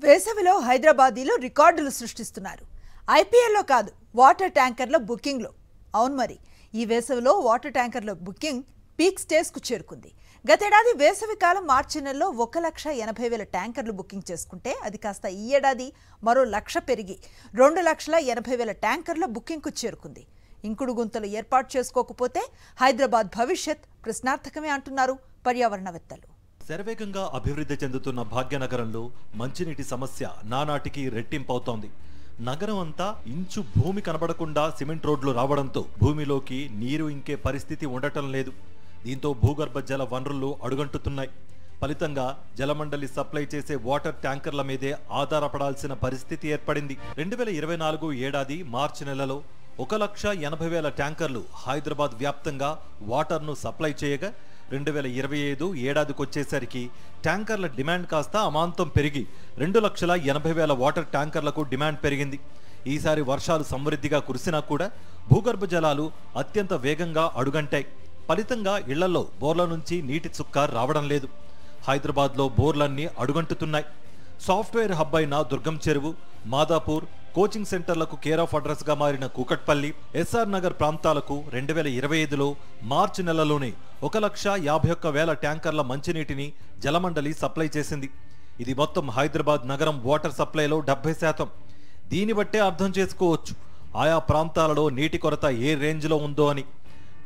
వేసవిలో హైదరాబాదీలో రికార్డులు సృష్టిస్తున్నారు. ఐపీఎల్లో కాదు, వాటర్ ట్యాంకర్ల బుకింగ్లో. అవును మరి, ఈ వేసవిలో వాటర్ ట్యాంకర్ల బుకింగ్ పీక్ స్టేజ్కు చేరుకుంది. గతేడాది వేసవి కాలం మార్చి నెలలో 1,80,000 ట్యాంకర్లు బుకింగ్ చేసుకుంటే అది కాస్త ఈ ఏడాది మరో 1,00,000 పెరిగి 2,80,000 ట్యాంకర్ల బుకింగ్కు చేరుకుంది. ఇంకుడు గుంతలు ఏర్పాటు చేసుకోకపోతే హైదరాబాద్ భవిష్యత్ ప్రశ్నార్థకమే అంటున్నారు పర్యావరణవేత్తలు. శరవేగంగా అభివృద్ధి చెందుతున్న భాగ్యనగరంలో మంచినీటి సమస్య నానాటికి రెట్టింపవుతోంది. నగరం అంతా ఇంచు భూమి కనబడకుండా సిమెంట్ రోడ్లు రావడంతో భూమిలోకి నీరు ఇంకే పరిస్థితి ఉండటం లేదు. దీంతో భూగర్భ జల వనరులు అడుగంటుతున్నాయి. ఫలితంగా జలమండలి సప్లై చేసే వాటర్ ట్యాంకర్ల మీదే ఆధారపడాల్సిన పరిస్థితి ఏర్పడింది. 2024 ఏడాది మార్చి నెలలో 1,80,000 ట్యాంకర్లు హైదరాబాద్ వ్యాప్తంగా వాటర్ను సప్లై చేయగా 2025 ఏడాదికొచ్చేసరికి ట్యాంకర్ల డిమాండ్ కాస్త అమాంతం పెరిగి 2,80,000 వాటర్ ట్యాంకర్లకు డిమాండ్ పెరిగింది. ఈసారి వర్షాలు సమృద్ధిగా కురిసినా కూడా భూగర్భ జలాలు అత్యంత వేగంగా అడుగంటాయి. ఫలితంగా ఇళ్లలో బోర్ల నుంచి నీటి చుక్క రావడం లేదు. హైదరాబాద్లో బోర్లన్నీ అడుగంటుతున్నాయి. సాఫ్ట్వేర్ హబ్ అయిన దుర్గం చెరువు, మాదాపూర్, కోచింగ్ సెంటర్లకు కేర్ ఆఫ్ అడ్రస్ గా మారిన కూకట్పల్లి, ఎస్ఆర్ నగర్ ప్రాంతాలకు 2025లో మార్చి నెలలోనే 1,51,000 ట్యాంకర్ల మంచినీటిని జలమండలి సప్లై చేసింది. ఇది మొత్తం హైదరాబాద్ నగరం వాటర్ సప్లైలో 70%. దీన్ని బట్టే అర్థం చేసుకోవచ్చు ఆయా ప్రాంతాలలో నీటి కొరత ఏ రేంజ్లో ఉందో అని.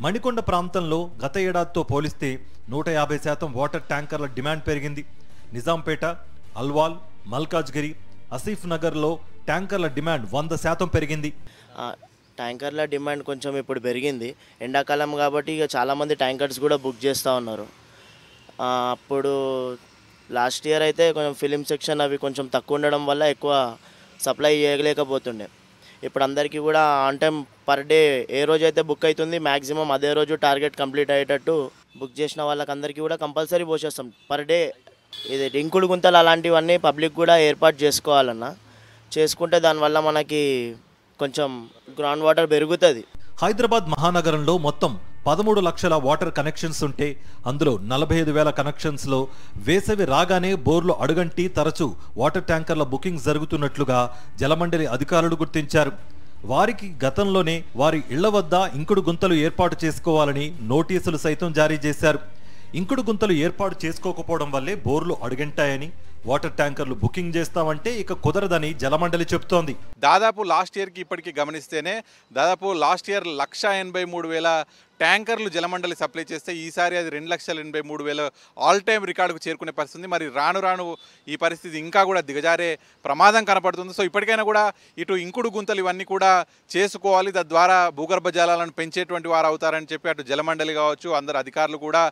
మణికొండ ప్రాంతంలో గత ఏడాదితో పోలిస్తే 150% వాటర్ ట్యాంకర్ల డిమాండ్ పెరిగింది. నిజాంపేట, అల్వాల్, మల్కాజ్గిరి, ఆసిఫ్ నగర్లో ట్యాంకర్ల డిమాండ్ 100% పెరిగింది. ట్యాంకర్ల డిమాండ్ కొంచెం ఇప్పుడు పెరిగింది. ఎండాకాలం కాబట్టి ఇక చాలామంది ట్యాంకర్స్ కూడా బుక్ చేస్తూ ఉన్నారు. అప్పుడు లాస్ట్ ఇయర్ అయితే కొంచెం ఫిలిం సెక్షన్ అవి కొంచెం తక్కువ ఉండడం వల్ల ఎక్కువ సప్లై చేయలేకపోతుండే. ఇప్పుడు అందరికీ కూడా ఆన్ టైం పర్ డే ఏ రోజు అయితే బుక్ అవుతుంది మ్యాక్సిమం అదే రోజు టార్గెట్ కంప్లీట్ అయ్యేటట్టు బుక్ చేసిన వాళ్ళకందరికీ కూడా కంపల్సరీ పోసేస్తాం పర్ డే. ఇది ఇంకుడు గుంతలు అలాంటివన్నీ పబ్లిక్ కూడా ఏర్పాటు చేసుకోవాలన్నా, చేసుకుంటే దానివల్ల మనకి కొంచెం గ్రౌండ్ వాటర్ పెరుగుతుంది. హైదరాబాద్ మహానగరంలో మొత్తం 13 లక్షల వాటర్ కనెక్షన్స్ ఉంటే అందులో 45,000 కనెక్షన్స్లో వేసవి రాగానే బోర్లు అడుగంటి తరచూ వాటర్ ట్యాంకర్ల బుకింగ్ జరుగుతున్నట్లుగా జలమండలి అధికారులు గుర్తించారు. వారికి గతంలోనే వారి ఇళ్ల వద్ద ఇంకుడు గుంతలు ఏర్పాటు చేసుకోవాలని నోటీసులు సైతం జారీ చేశారు. ఇంకుడు గుంతలు ఏర్పాటు చేసుకోకపోవడం వల్లే బోర్లు అడుగంటాయని, వాటర్ ట్యాంకర్లు బుకింగ్ చేస్తామంటే ఇక కుదరదని జలమండలి చెబుతోంది. దాదాపు లాస్ట్ ఇయర్కి ఇప్పటికీ గమనిస్తేనే దాదాపు లాస్ట్ ఇయర్ 1,83,000 ట్యాంకర్లు జలమండలి సప్లై చేస్తే ఈసారి అది 2,83,000 ఆల్ టైమ్ రికార్డుకు చేరుకునే పరిస్థితి. మరి రాను రాను ఈ పరిస్థితి ఇంకా కూడా దిగజారే ప్రమాదం కనపడుతుంది. సో ఇప్పటికైనా కూడా ఇటు ఇంకుడు గుంతలు ఇవన్నీ కూడా చేసుకోవాలి, తద్వారా భూగర్భ జలాలను పెంచేటువంటి వారు అవుతారని చెప్పి అటు జలమండలి కావచ్చు అందరు అధికారులు కూడా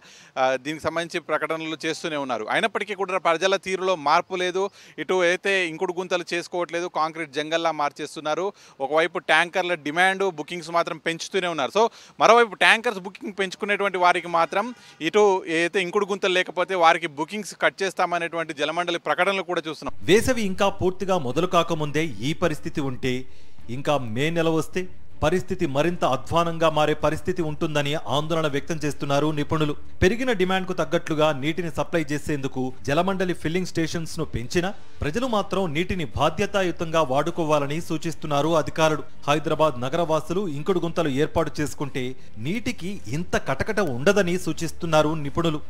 దీనికి సంబంధించి ప్రకటనలు చేస్తూనే ఉన్నారు. అయినప్పటికీ కూడా ప్రజల తీరులో మార్పు లేదు. ఇటు అయితే ఇంకుడు గుంతలు చేసుకోవట్లేదు, కాంక్రీట్ జంగల్లా మార్చేస్తున్నారు. ఒకవైపు ట్యాంకర్ల డిమాండ్ బుకింగ్స్ మాత్రం పెంచుతూనే ఉన్నారు. సో మరోవైపు ట్యాంకర్స్ బుకింగ్ పెంచుకునేటువంటి వారికి మాత్రం ఇటు ఏదైతే ఇంకుడు గుంతలు లేకపోతే వారికి బుకింగ్స్ కట్ చేస్తామనేటువంటి జలమండలి ప్రకటనలు కూడా చూస్తున్నాం. వేసవి ఇంకా పూర్తిగా మొదలు కాకముందే ఈ పరిస్థితి ఉంటే ఇంకా మే నెల వస్తే పరిస్థితి మరింత అధ్వానంగా మారే పరిస్థితి ఉంటుందని ఆందోళన వ్యక్తం చేస్తున్నారు నిపుణులు. పెరిగిన డిమాండ్కు తగ్గట్లుగా నీటిని సప్లై చేసేందుకు జలమండలి ఫిల్లింగ్ స్టేషన్స్ ను పెంచినా ప్రజలు మాత్రం నీటిని బాధ్యతాయుతంగా వాడుకోవాలని సూచిస్తున్నారు అధికారులు. హైదరాబాద్ నగరవాసులు ఇంకుడు గుంతలు ఏర్పాటు చేసుకుంటే నీటికి ఇంత కటకట ఉండదని సూచిస్తున్నారు నిపుణులు.